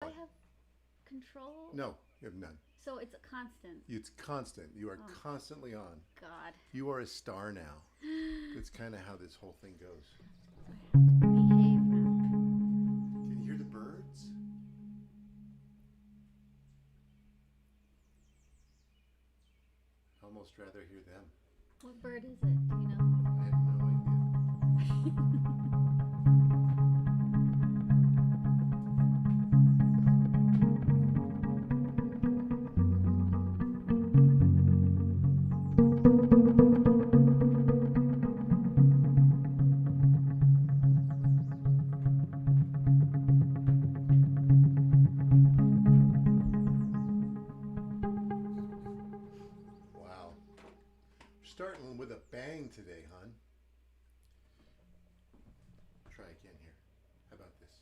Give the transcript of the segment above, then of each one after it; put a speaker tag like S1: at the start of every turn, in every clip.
S1: I have control?
S2: No, you have none.
S1: So it's a constant.
S2: It's constant. You are constantly on.
S1: God.
S2: You are a star now. That's kind of how this whole thing goes.
S1: I have to behave now.
S2: Can you hear the birds? Almost rather hear them.
S1: What bird is it? Do you know?
S2: I have no idea. Wow. Starting with a bang today, hon. Try again here. How about this?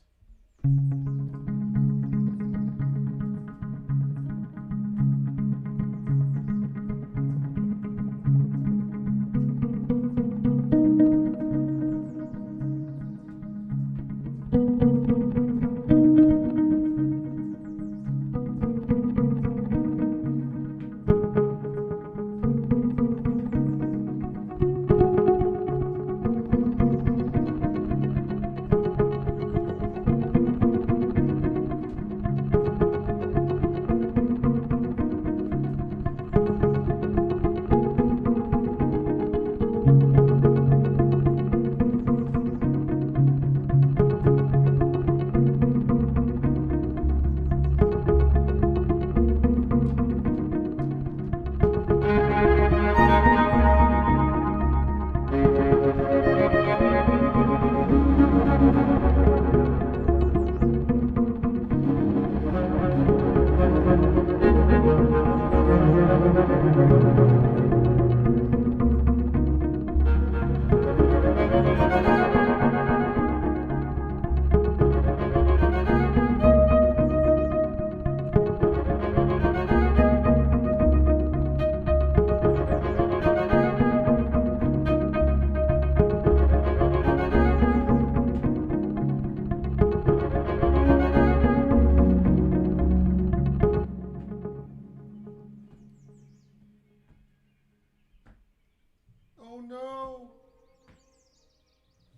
S2: Oh no!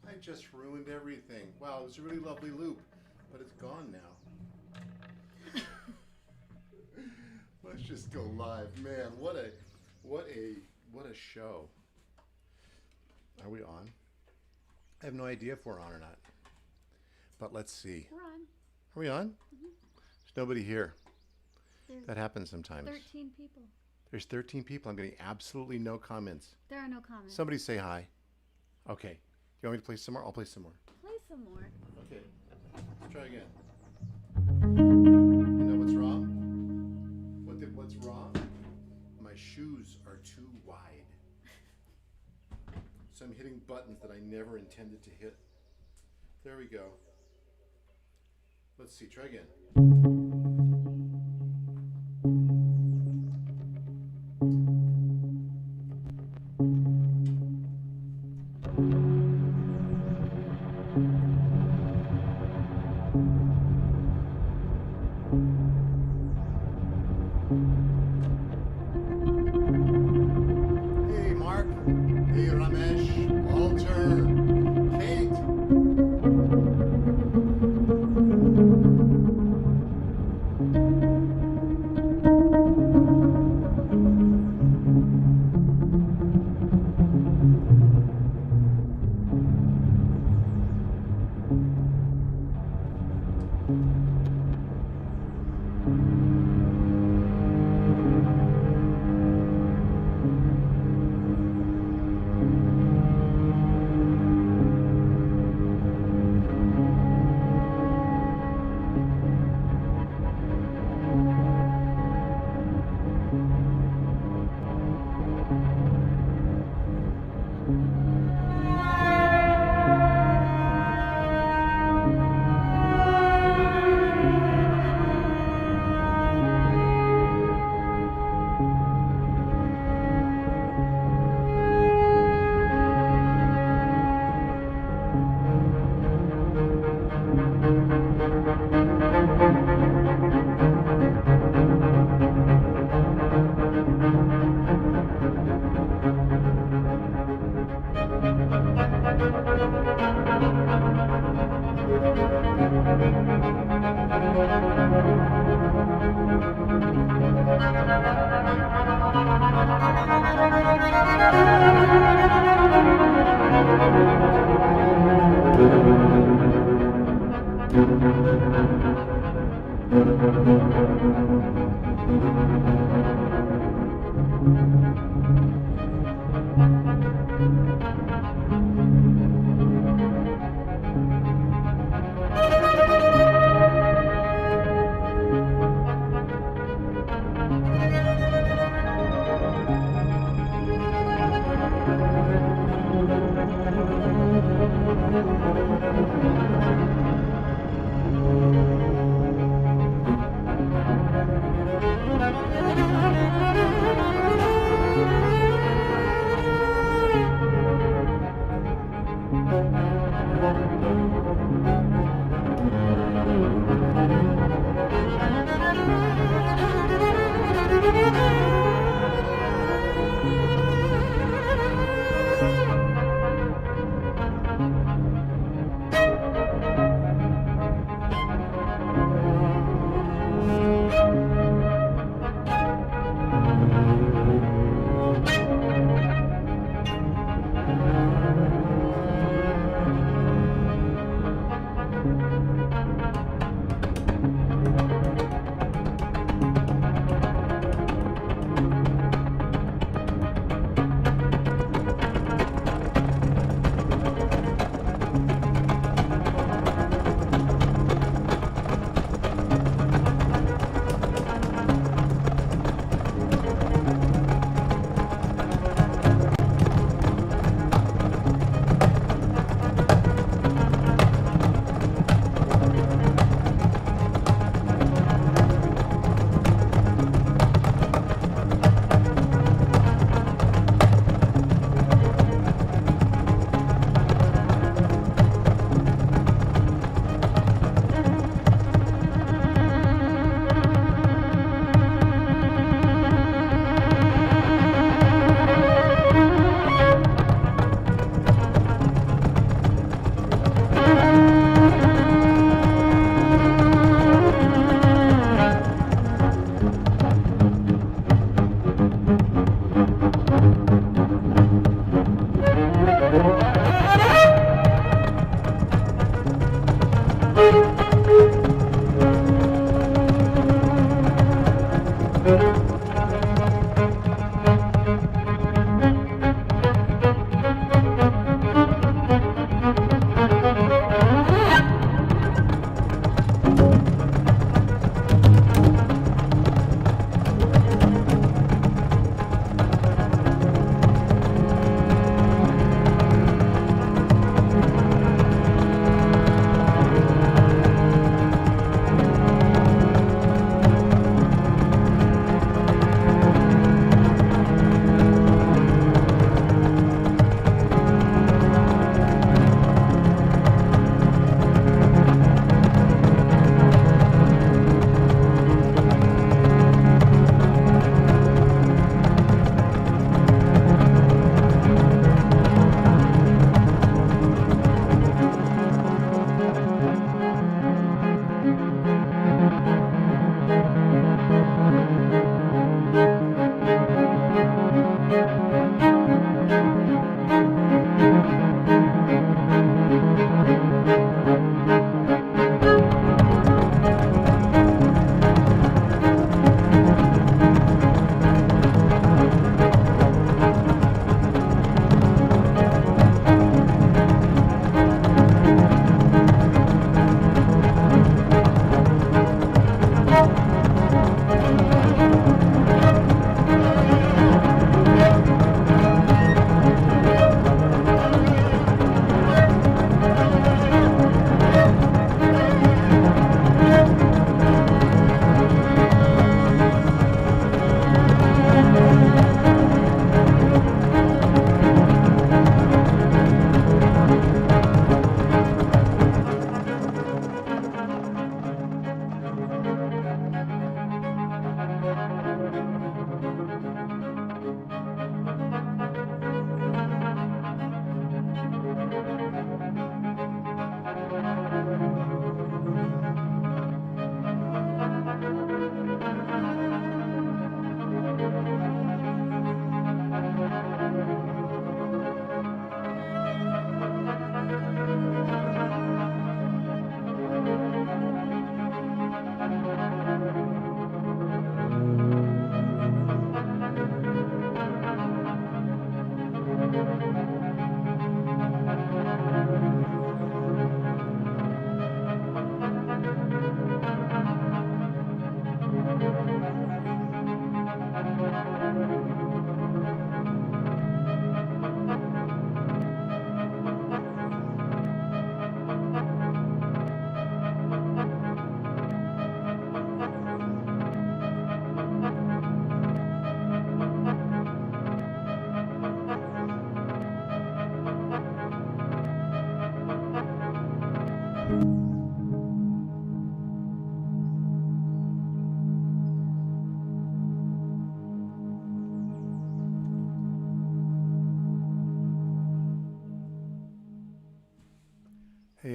S2: I just ruined everything. Wow, it was a really lovely loop, but it's gone now. Let's just go live, man. What a show. Are we on? I have no idea if we're on or not. But let's see.
S1: We're on.
S2: Are we on?
S1: Mm-hmm.
S2: There's nobody here.
S1: There's
S2: That happens sometimes.
S1: 13 people.
S2: There's 13 people. I'm getting absolutely no comments.
S1: There are no comments.
S2: Somebody say hi. Okay. Do you want me to play some more? I'll play some more.
S1: Play some more.
S2: Okay. Let's try again. You know what's wrong? What's wrong? My shoes are too wide. So I'm hitting buttons that I never intended to hit. There we go. Let's see. Try again. Hey, Mark. Hey, Ramesh. Walter. Kate.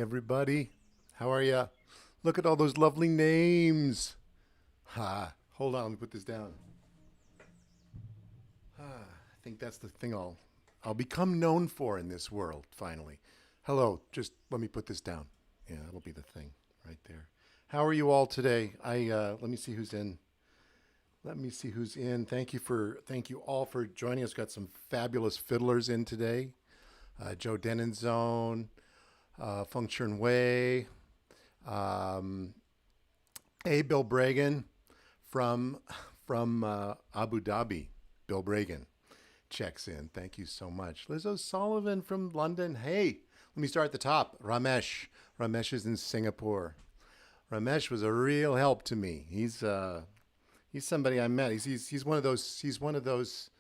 S2: everybody. How are ya? Look at all those lovely names. Ha. Hold on, let me put this down. I think that's the thing I'll become known for in this world, finally. Hello, just let me put this down. Yeah, that'll be the thing right there. How are you all today? Let me see who's in. Let me see who's in. Thank you all for joining us. Got some fabulous fiddlers in today. Joe Denenzone, Feng Chun Wei, Bill Bragan from Abu Dhabi. Bill Bragan checks in. Thank you so much. Liz O'Sullivan from London. Hey, let me start at the top. Ramesh. Ramesh is in Singapore. Ramesh was a real help to me. He's somebody I met. He's one of those.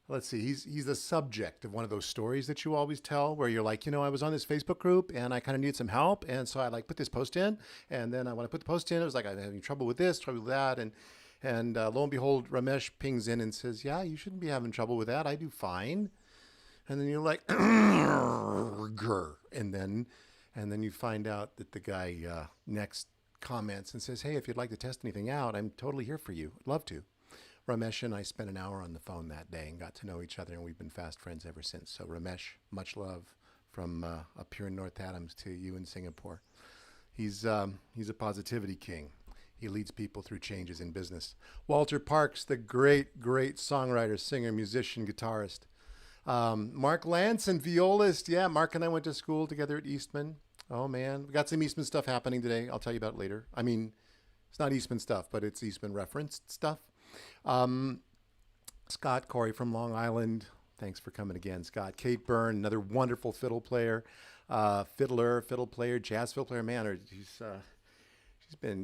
S2: Let's see. He's the subject of one of those stories that you always tell, where you're like, I was on this Facebook group and I kind of needed some help, and so I put this post in, and then when I put the post in, it was like I'm having trouble with this, trouble with that, and lo and behold, Ramesh pings in and says, "Yeah, you shouldn't be having trouble with that. I do fine." And then you're like, and then you find out that the guy next comments and says, "Hey, if you'd like to test anything out, I'm totally here for you. I'd love to." Ramesh and I spent an hour on the phone that day and got to know each other, and we've been fast friends ever since. So Ramesh, much love from up here in North Adams to you in Singapore. He's a positivity king. He leads people through changes in business. Walter Parks, the great songwriter, singer, musician, guitarist. Mark Lanson, violist. Yeah, Mark and I went to school together at Eastman. Oh, man. We got some Eastman stuff happening today. I'll tell you about it later. I mean, it's not Eastman stuff, but it's Eastman referenced stuff. Scott Corey from Long Island. Thanks for coming again, Scott. Kate Byrne, another wonderful fiddle player, fiddle player, jazz fiddle player. Man,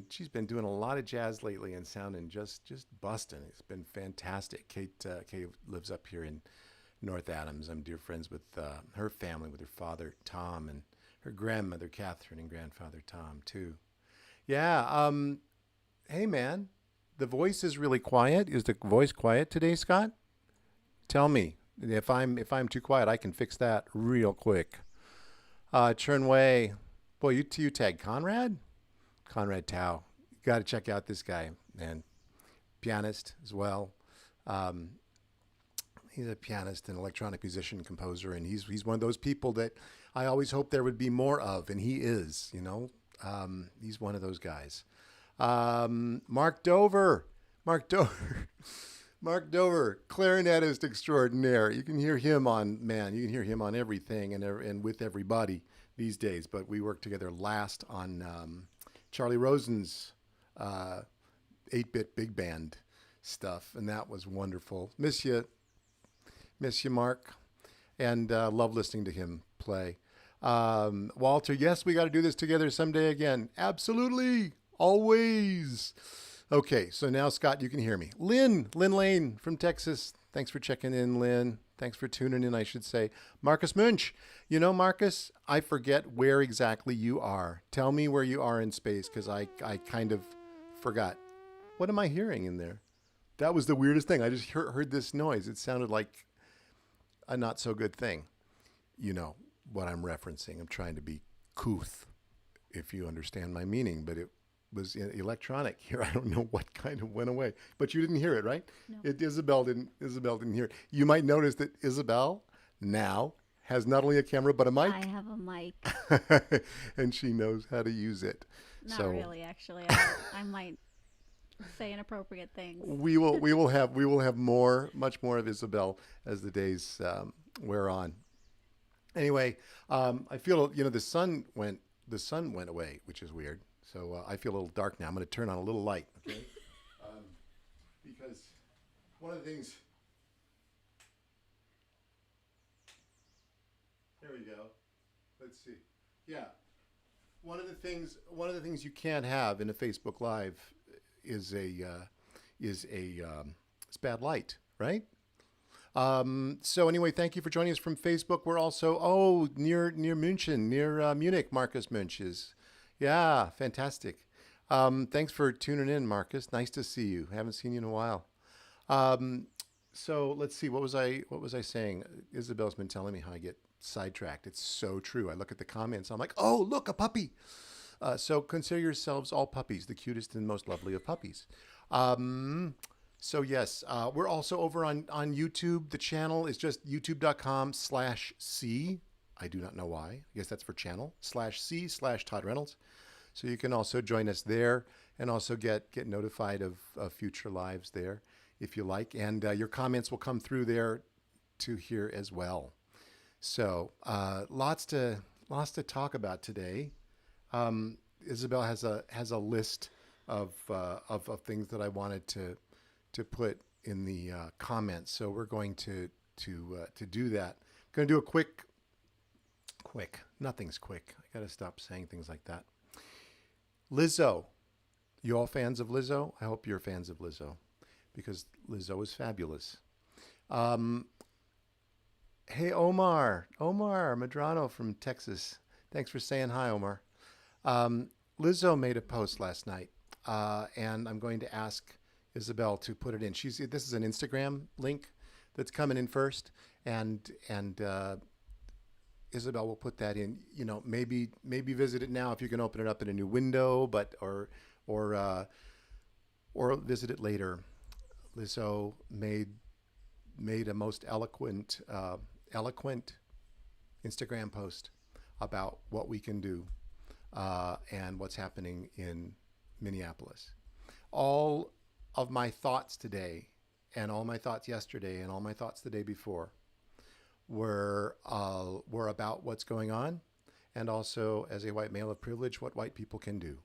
S2: she's been doing a lot of jazz lately and sounding just busting. It's been fantastic. Kate lives up here in North Adams. I'm dear friends with her family, with her father Tom and her grandmother Catherine and grandfather Tom too. Yeah. Hey man, the voice is really quiet. Is the voice quiet today, Scott? Tell me if I'm too quiet. I can fix that real quick. Chern Wei, boy, you tag Conrad Tao. You got to check out this guy, man. Pianist as well. He's a pianist and electronic musician, composer, and he's one of those people that I always hope there would be more of, and he is. He's one of those guys. Mark Dover, clarinetist extraordinaire. You can hear him on everything and with everybody these days. But we worked together last on Charlie Rosen's 8-bit big band stuff, and that was wonderful. Miss you, Mark, and love listening to him play. Walter, yes, we got to do this together someday again. Absolutely. Always. Okay, so now, Scott, you can hear me. Lynn Lane from Texas. Thanks for checking in, Lynn. Thanks for tuning in, I should say. Marcus Munch. Marcus, I forget where exactly you are. Tell me where you are in space, because I kind of forgot. What am I hearing in there? That was the weirdest thing. I just heard this noise. It sounded like a not so good thing. You know what I'm referencing. I'm trying to be couth, if you understand my meaning, but it was electronic here. I don't know what kind of went away, but you didn't hear it, right?
S1: No.
S2: Isabel didn't hear it. You might notice that Isabel now has not only a camera, but a mic.
S1: I have a mic.
S2: And she knows how to use it.
S1: Not really, actually. I might say inappropriate things.
S2: We will have much more of Isabel as the days wear on. Anyway, I feel, the sun went away, which is weird. So I feel a little dark now. I'm going to turn on a little light, okay? Because one of the things. There we go. Let's see. Yeah, one of the things you can't have in a Facebook Live is it's bad light, right? So anyway, thank you for joining us from Facebook. We're also near München, near Munich. Marcus Munch is. Yeah, fantastic. Thanks for tuning in, Marcus. Nice to see you. Haven't seen you in a while. So let's see. What was I saying? Isabel's been telling me how I get sidetracked. It's so true. I look at the comments. I'm like, oh, look, a puppy. So consider yourselves all puppies, the cutest and most lovely of puppies. Um, so yes, we're also over on YouTube. The channel is just youtube.com/C. I do not know why. I guess that's for channel /C/Todd Reynolds. So you can also join us there and also get notified of future lives there if you like. And your comments will come through there to here as well. So lots to talk about today. Isabel has a list of things that I wanted to put in the comments. So we're going to do that. Going to do a quick. Nothing's quick. I got to stop saying things like that. Lizzo. You all fans of Lizzo? I hope you're fans of Lizzo because Lizzo is fabulous. Hey, Omar Medrano from Texas. Thanks for saying hi, Omar. Lizzo made a post last night, and I'm going to ask Isabel to put it in. This is an Instagram link that's coming in first, and Isabel will put that in. You know, maybe visit it now if you can open it up in a new window, but or visit it later. Lizzo made a most eloquent Instagram post about what we can do and what's happening in Minneapolis. All of my thoughts today, and all my thoughts yesterday, and all my thoughts the day before were about what's going on, and also as a white male of privilege, what white people can do.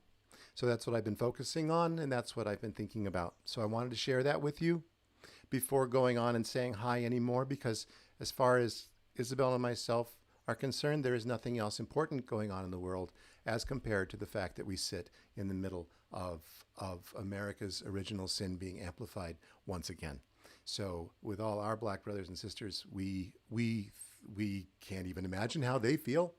S2: So that's what I've been focusing on, and that's what I've been thinking about. So I wanted to share that with you before going on and saying hi anymore, because as far as Isabel and myself are concerned, there is nothing else important going on in the world as compared to the fact that we sit in the middle of America's original sin being amplified once again. So with all our black brothers and sisters, we can't even imagine how they feel,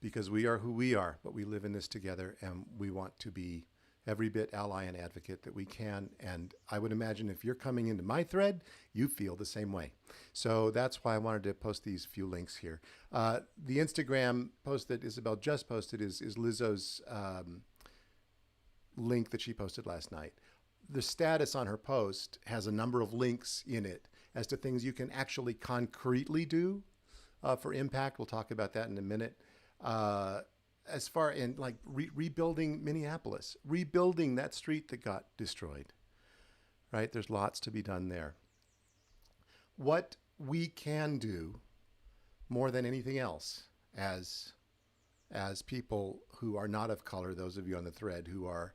S2: because we are who we are, but we live in this together, and we want to be every bit ally and advocate that we can. And I would imagine if you're coming into my thread, you feel the same way. So that's why I wanted to post these few links here. The Instagram post that Isabel just posted is Lizzo's link that she posted last night. The status on her post has a number of links in it as to things you can actually concretely do for impact. We'll talk about that in a minute. As far in like rebuilding Minneapolis, rebuilding that street that got destroyed, right? There's lots to be done there. What we can do more than anything else as people who are not of color, those of you on the thread who are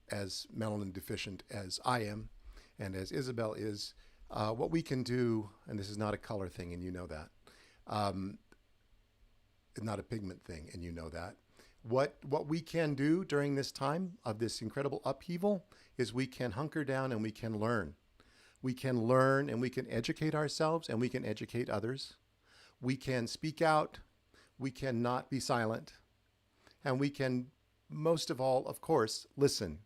S2: as melanin deficient as I am and as Isabel is, what we can do, and this is not a color thing, and you know that, it's not a pigment thing, and you know that. What we can do during this time of this incredible upheaval is we can hunker down and we can learn. We can learn and we can educate ourselves and we can educate others. We can speak out. We can not be silent. And we can, most of all, of course, listen.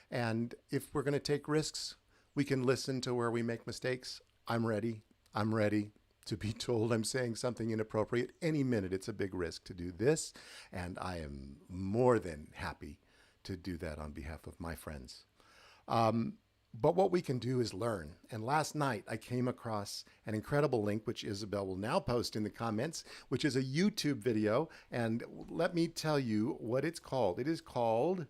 S2: And if we're going to take risks, we can listen to where we make mistakes. I'm ready. I'm ready to be told I'm saying something inappropriate any minute. It's a big risk to do this, and I am more than happy to do that on behalf of my friends. But what we can do is learn. And last night I came across an incredible link, which Isabel will now post in the comments, which is a YouTube video. And let me tell you what it's called. It is called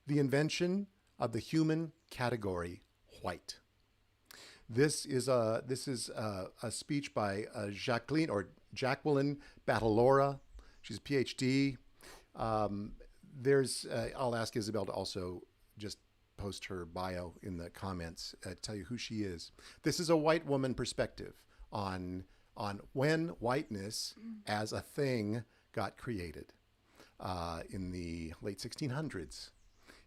S2: The Invention of the Human Category White. This is a speech by Jacqueline Batalora. She's a PhD. I'll ask Isabel to also just post her bio in the comments, tell you who she is. This is a white woman perspective on when whiteness as a thing got created in the late 1600s.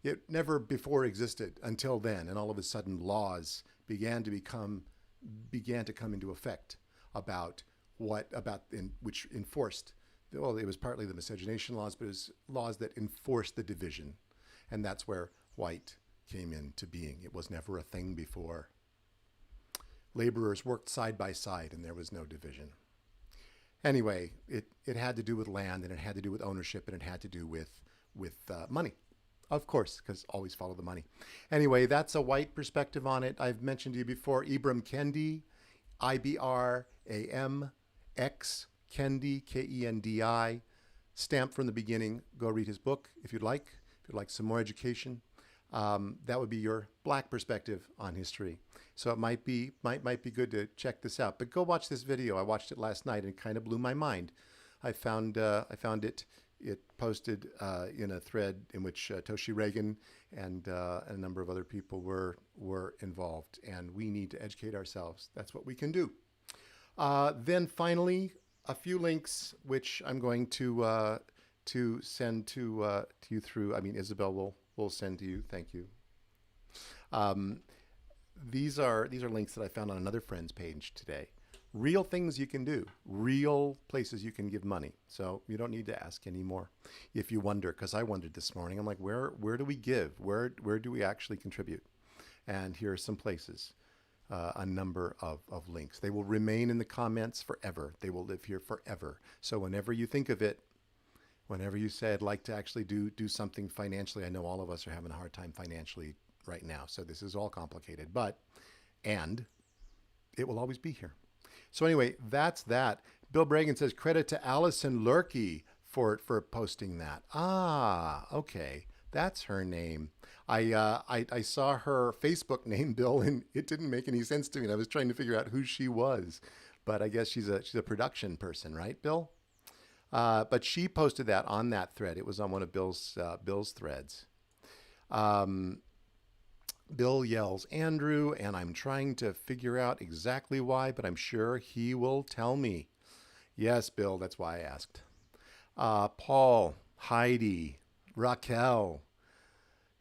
S2: It never before existed until then, and all of a sudden laws began to come into effect which enforced. Well, it was partly the miscegenation laws, but it was laws that enforced the division, and that's where white came into being. It was never a thing before. laborers worked side by side and there was no division. Anyway, it had to do with land, and it had to do with ownership, and it had to do with money. Of course, because always follow the money. Anyway, that's a white perspective on it. I've mentioned to you before, Ibram Kendi, IBRAM X, Kendi, KENDI, stamped from the beginning. Go read his book if you'd like. If you'd like some more education, that would be your black perspective on history. So it might be good to check this out. But go watch this video. I watched it last night and it kind of blew my mind. I found it posted in a thread in which Toshi Reagan and a number of other people were involved. And we need to educate ourselves. That's what we can do. Then finally, a few links which I'm going to send to you through. I mean, Isabel will send to you. Thank you. These are links that I found on another friend's page today. Real things you can do, real places you can give money. So you don't need to ask anymore if you wonder, because I wondered this morning. I'm like, where do we give? Where do we actually contribute? And here are some places, a number of links. They will remain in the comments forever. They will live here forever. So whenever you think of it, whenever you say, I'd like to actually do something financially, I know all of us are having a hard time financially right now. So this is all complicated, and it will always be here. So anyway, that's that. Bill Bragan says, credit to Allison Lurkey for posting that. Ah, okay. That's her name. I saw her Facebook name, Bill, and it didn't make any sense to me. And I was trying to figure out who she was, but I guess she's a production person, right, Bill? But she posted that on that thread. It was on one of Bill's threads. Bill yells, Andrew, and I'm trying to figure out exactly why, but I'm sure he will tell me. Yes, Bill, that's why I asked. Paul, Heidi, Raquel.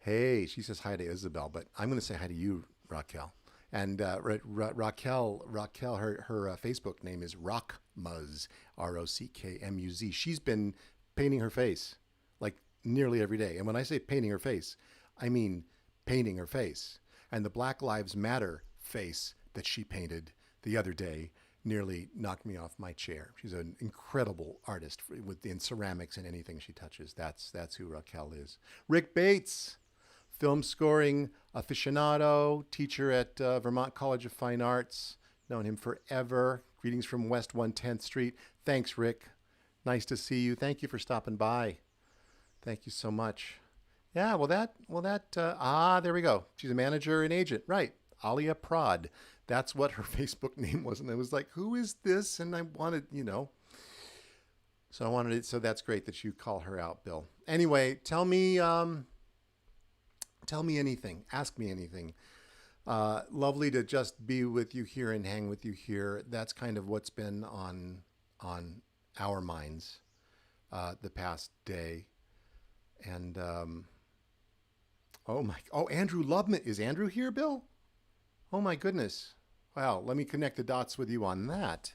S2: Hey, she says hi to Isabel, but I'm going to say hi to you, Raquel. And Raquel, her Facebook name is Rockmuz, Rockmuz. She's been painting her face like nearly every day. And when I say painting her face, I mean painting her face. And the Black Lives Matter face that she painted the other day nearly knocked me off my chair. She's an incredible artist in ceramics and anything she touches. That's who Raquel is. Rick Bates, film scoring aficionado, teacher at Vermont College of Fine Arts. Known him forever. Greetings from West 110th Street. Thanks, Rick. Nice to see you. Thank you for stopping by. Thank you so much. Yeah, there we go. She's a manager and agent. Right. Alia Prod. That's what her Facebook name was. And I was like, who is this? And I wanted, so I wanted it. So that's great that you call her out, Bill. Anyway, tell me anything. Ask me anything. Lovely to just be with you here and hang with you here. That's kind of what's been on our minds the past day. And Andrew Lubman. Is Andrew here, Bill? Oh my goodness. Wow, let me connect the dots with you on that.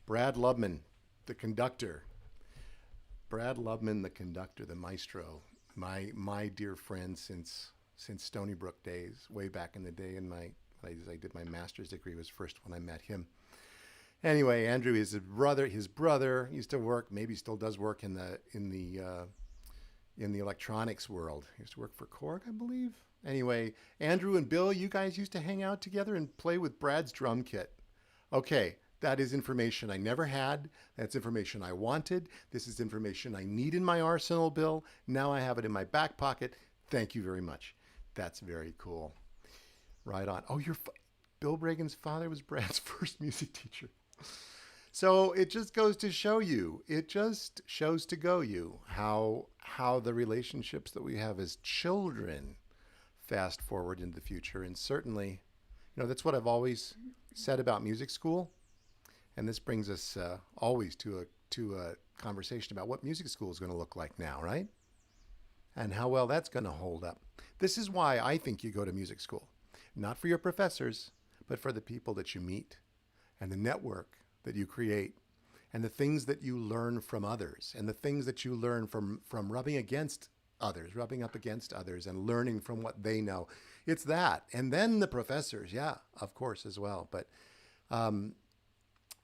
S2: Brad Lubman, the conductor. Brad Lubman, the conductor, the maestro. My dear friend since Stony Brook days, way back in the day, I did my master's degree, was first when I met him. Anyway, Andrew is his brother used to work, maybe still does work in the electronics world. He used to work for Korg, I believe. Anyway, Andrew and Bill, you guys used to hang out together and play with Brad's drum kit. Okay, that is information I never had. That's information I wanted. This is information I need in my arsenal, Bill. Now I have it in my back pocket. Thank you very much. That's very cool. Right on. Oh, Bill Bragan's father was Brad's first music teacher. So it just goes to show you, how the relationships that we have as children fast forward into the future. And certainly, that's what I've always said about music school. And this brings us always to a conversation about what music school is going to look like now, right? And how well that's going to hold up. This is why I think you go to music school. Not for your professors, but for the people that you meet and the network that you create and the things that you learn from others and the things that you learn from rubbing against others, rubbing up against others and learning from what they know. It's that. And then the professors, yeah, of course, as well. But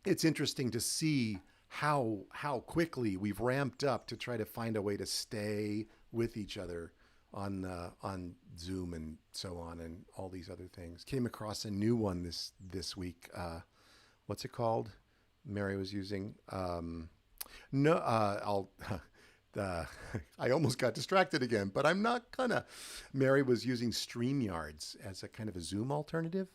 S2: it's interesting to see how quickly we've ramped up to try to find a way to stay with each other on Zoom and so on and all these other things. Came across a new one this week. What's it called? Mary was using. No, I'll. I almost got distracted again, but I'm not gonna. Mary was using StreamYards as a kind of a Zoom alternative.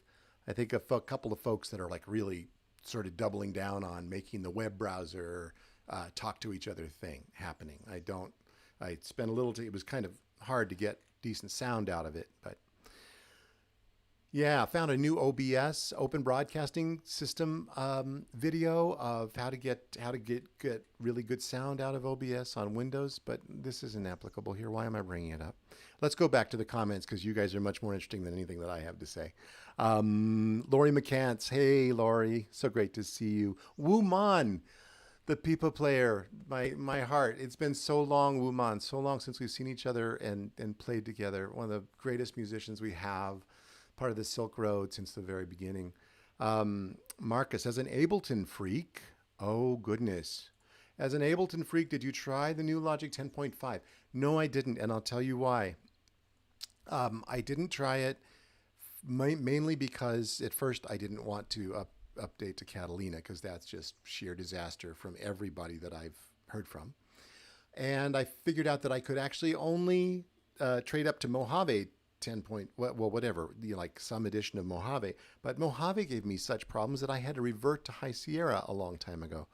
S2: I think a couple of folks that are like really sort of doubling down on making the web browser talk to each other thing happening. I spent a little. It was kind of hard to get decent sound out of it, but yeah, found a new OBS Open Broadcasting System video of how to get really good sound out of OBS on Windows, but this isn't applicable here. Why am I bringing it up? Let's go back to the comments because you guys are much more interesting than anything that I have to say. Lori McCants, hey Lori, so great to see you. Wu Man, the people player, my heart. It's been so long, Wu Man, so long since we've seen each other and played together. One of the greatest musicians we have. Part of the Silk Road since the very beginning. Marcus, as an Ableton freak, oh goodness. As an Ableton freak, did you try the new Logic 10.5? No, I didn't, and I'll tell you why. I didn't try it mainly because at first I didn't want to update to Catalina because that's just sheer disaster from everybody that I've heard from. And I figured out that I could actually only trade up to Mojave 10 point, well, whatever, like some edition of Mojave. But Mojave gave me such problems that I had to revert to High Sierra a long time ago.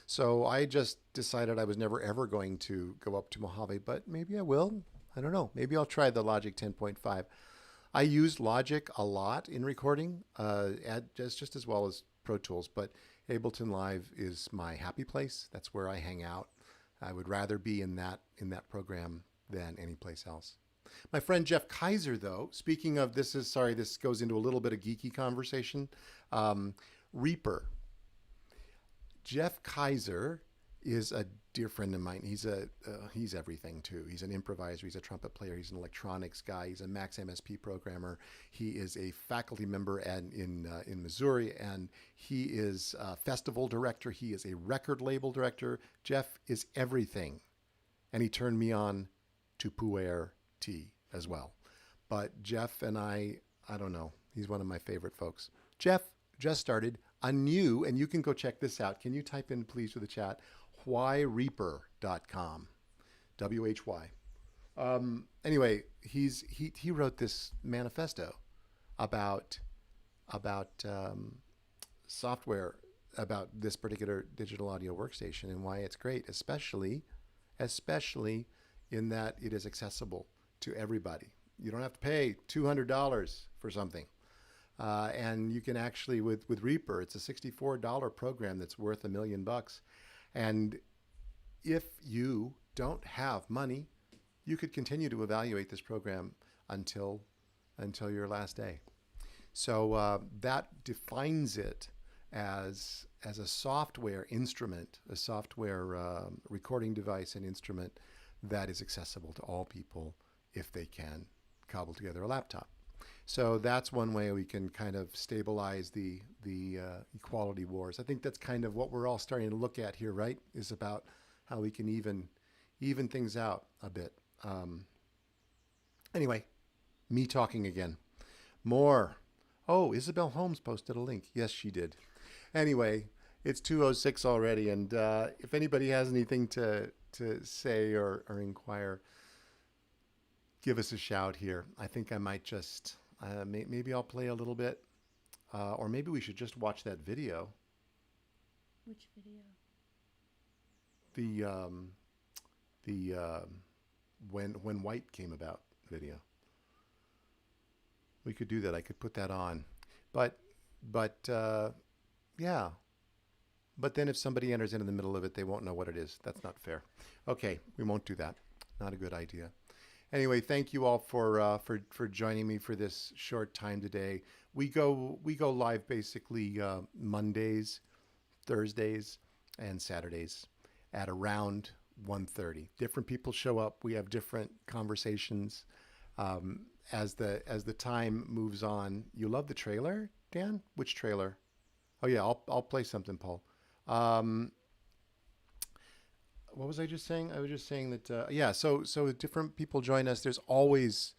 S2: So I just decided I was never ever going to go up to Mojave, but maybe I will. I don't know. Maybe I'll try the Logic 10.5. I use Logic a lot in recording, just as well as Pro Tools, but Ableton Live is my happy place. That's where I hang out. I would rather be in that program than any place else. My friend Jeff Kaiser, though, speaking of this goes into a little bit of geeky conversation. Reaper. Jeff Kaiser is a dear friend of mine. He's everything too. He's an improviser. He's a trumpet player. He's an electronics guy. He's a Max MSP programmer. He is a faculty member in Missouri, and he is a festival director. He is a record label director. Jeff is everything, and he turned me on to Puer Tea as well. But Jeff and I don't know. He's one of my favorite folks. Jeff just started a new, and you can go check this out. Can you type in, please, for the chat, whyreaper.com. W-H-Y. Anyway, he wrote this manifesto about software, about this particular digital audio workstation and why it's great, especially in that it is accessible to everybody. You don't have to pay $200 for something. And you can actually, with Reaper, it's a $64 program that's worth $1 million. And if you don't have money, you could continue to evaluate this program until your last day. So that defines it as a software instrument, a software recording device and instrument that is accessible to all people if they can cobble together a laptop. So that's one way we can kind of stabilize the equality wars. I think that's kind of what we're all starting to look at here, right? Is about how we can even things out a bit. Anyway, me talking again. More. Oh, Isabel Holmes posted a link. Yes, she did. Anyway, it's 2:06 already, and if anybody has anything to say or inquire, give us a shout here. I think I might just... maybe I'll play a little bit, or maybe we should just watch that video.
S1: Which video?
S2: The when White came about video. We could do that. I could put that on, but yeah. But then if somebody enters in the middle of it, they won't know what it is. That's not fair. Okay, we won't do that. Not a good idea. Anyway, thank you all for joining me for this short time today. We go live basically Mondays, Thursdays, and Saturdays at around 1:30. Different people show up. We have different conversations. As the time moves on, you love the trailer, Dan? Which trailer? Oh yeah, I'll play something, Paul. Um, what was I just saying? I was just saying that yeah. So different people join us. There's always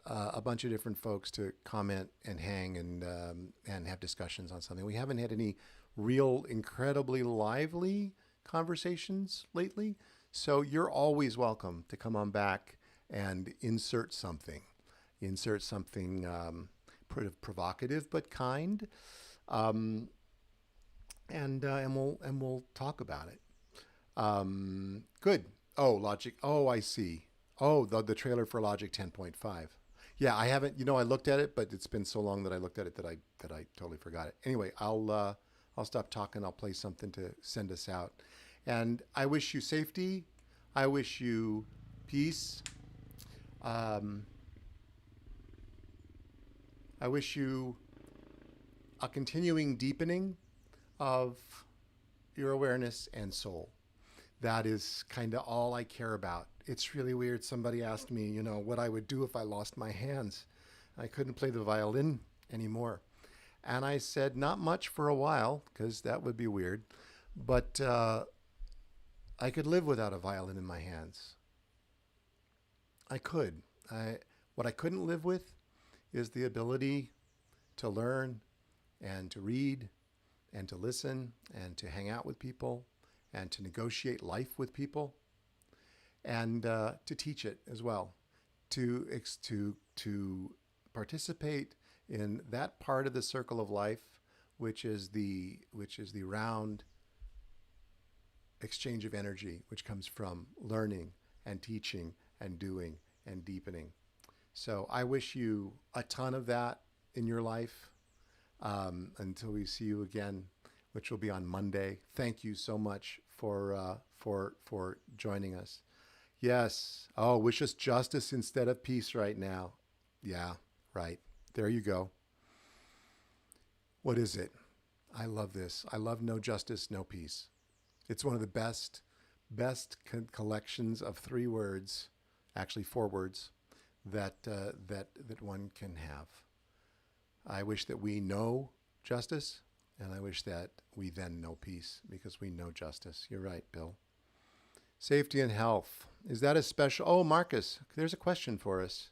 S2: a bunch of different folks to comment and hang and have discussions on something. We haven't had any real incredibly lively conversations lately. So you're always welcome to come on back and insert something provocative but kind, um, and we'll talk about it. Good. Oh, Logic. Oh, I see. Oh, the trailer for Logic 10.5. Yeah, I haven't. You know, I looked at it, but it's been so long that I looked at it that I totally forgot it. Anyway, I'll stop talking. I'll play something to send us out. And I wish you safety. I wish you peace. Um, I wish you a continuing deepening of your awareness and soul. That is kind of all I care about. It's really weird. Somebody asked me, what I would do if I lost my hands. I couldn't play the violin anymore. And I said, not much for a while, because that would be weird. But I could live without a violin in my hands. I could. What I couldn't live with is the ability to learn and to read and to listen and to hang out with people and to negotiate life with people and to teach it as well, to participate in that part of the circle of life, which is the round exchange of energy, which comes from learning and teaching and doing and deepening. So I wish you a ton of that in your life until we see you again, which will be on Monday. Thank you so much for joining us. Yes. Oh, wish us justice instead of peace right now. Yeah, right. There you go. What is it? I love this. I love no justice, no peace. It's one of the collections of 3 words, actually 4 words, that one can have. I wish that we know justice, and I wish that we then know peace because we know justice. You're right, Bill. Safety and health. Is that a special? Oh, Marcus, there's a question for us.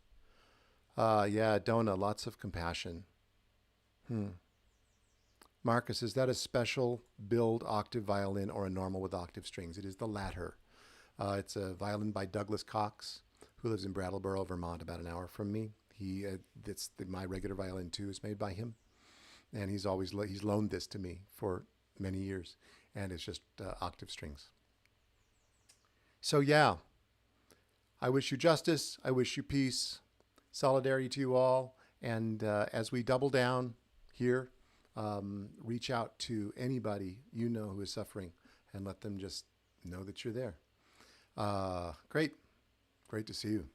S2: Yeah, Donna, lots of compassion. Marcus, is that a special build octave violin or a normal with octave strings? It is the latter. It's a violin by Douglas Cox, who lives in Brattleboro, Vermont, about an hour from me. My regular violin too is made by him, and he's loaned this to me for many years, and it's just octave strings. So yeah, I wish you justice. I wish you peace, solidarity to you all, and as we double down here, reach out to anybody you know who is suffering, and let them just know that you're there. Great to see you.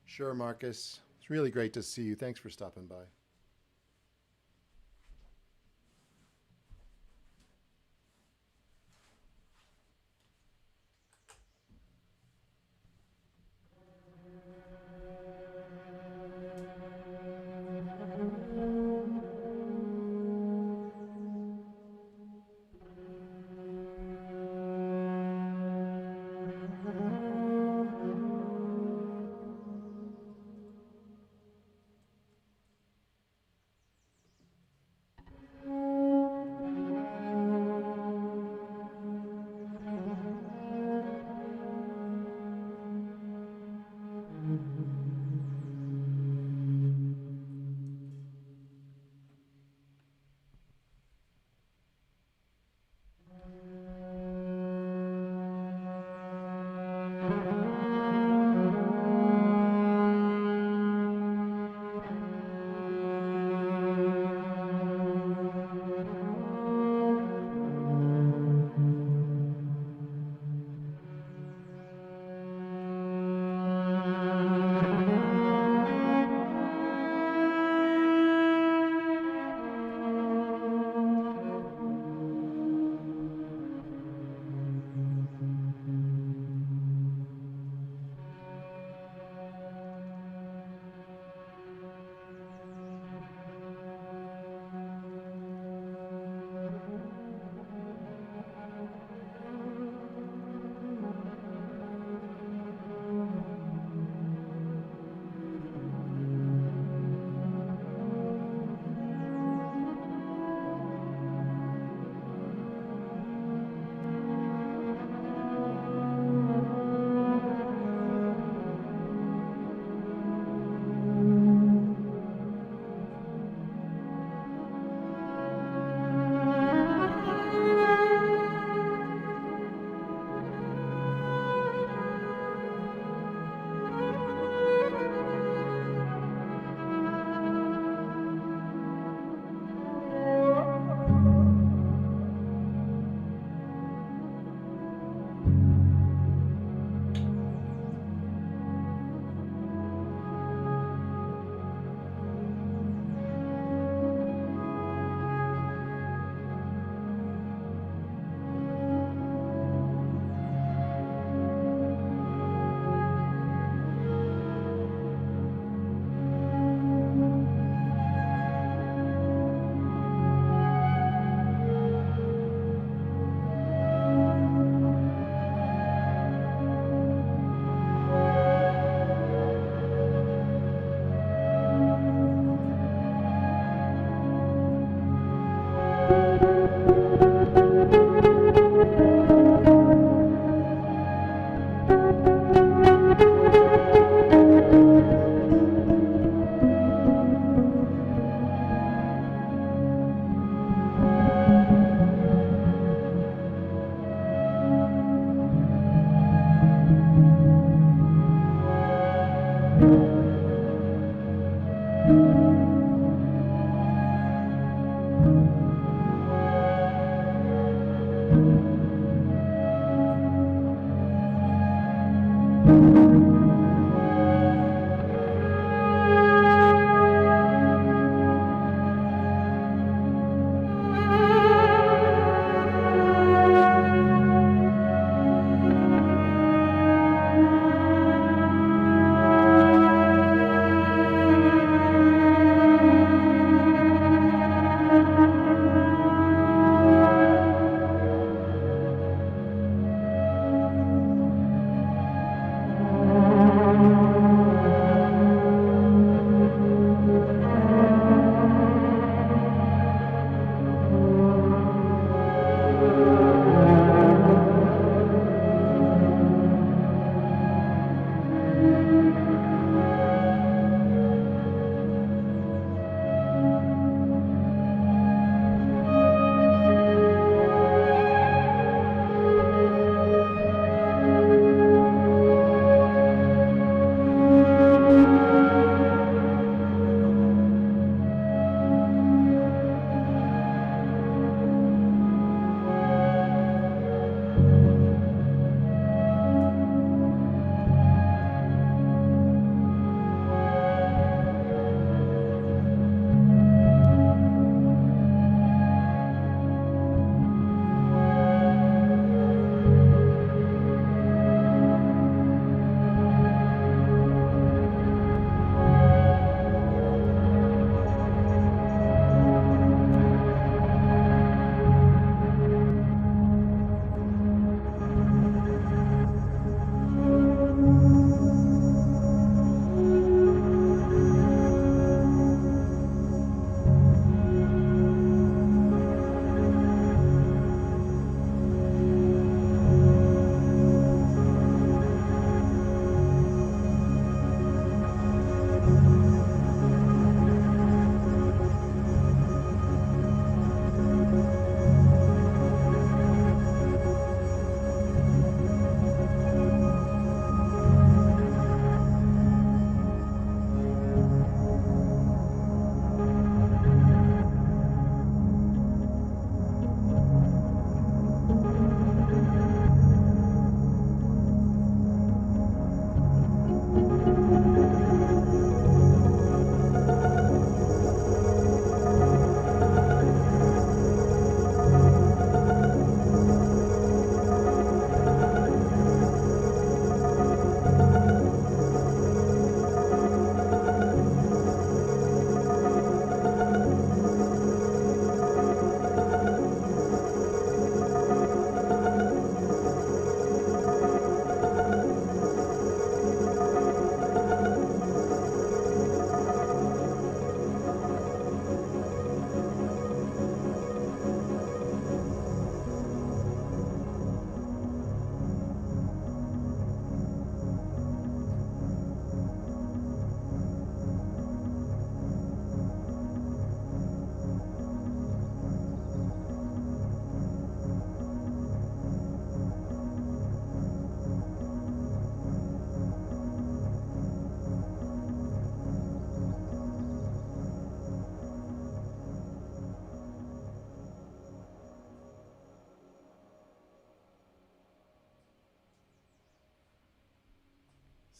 S2: Sure, Marcus. It's really great to see you. Thanks for stopping by.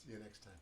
S2: See you next time.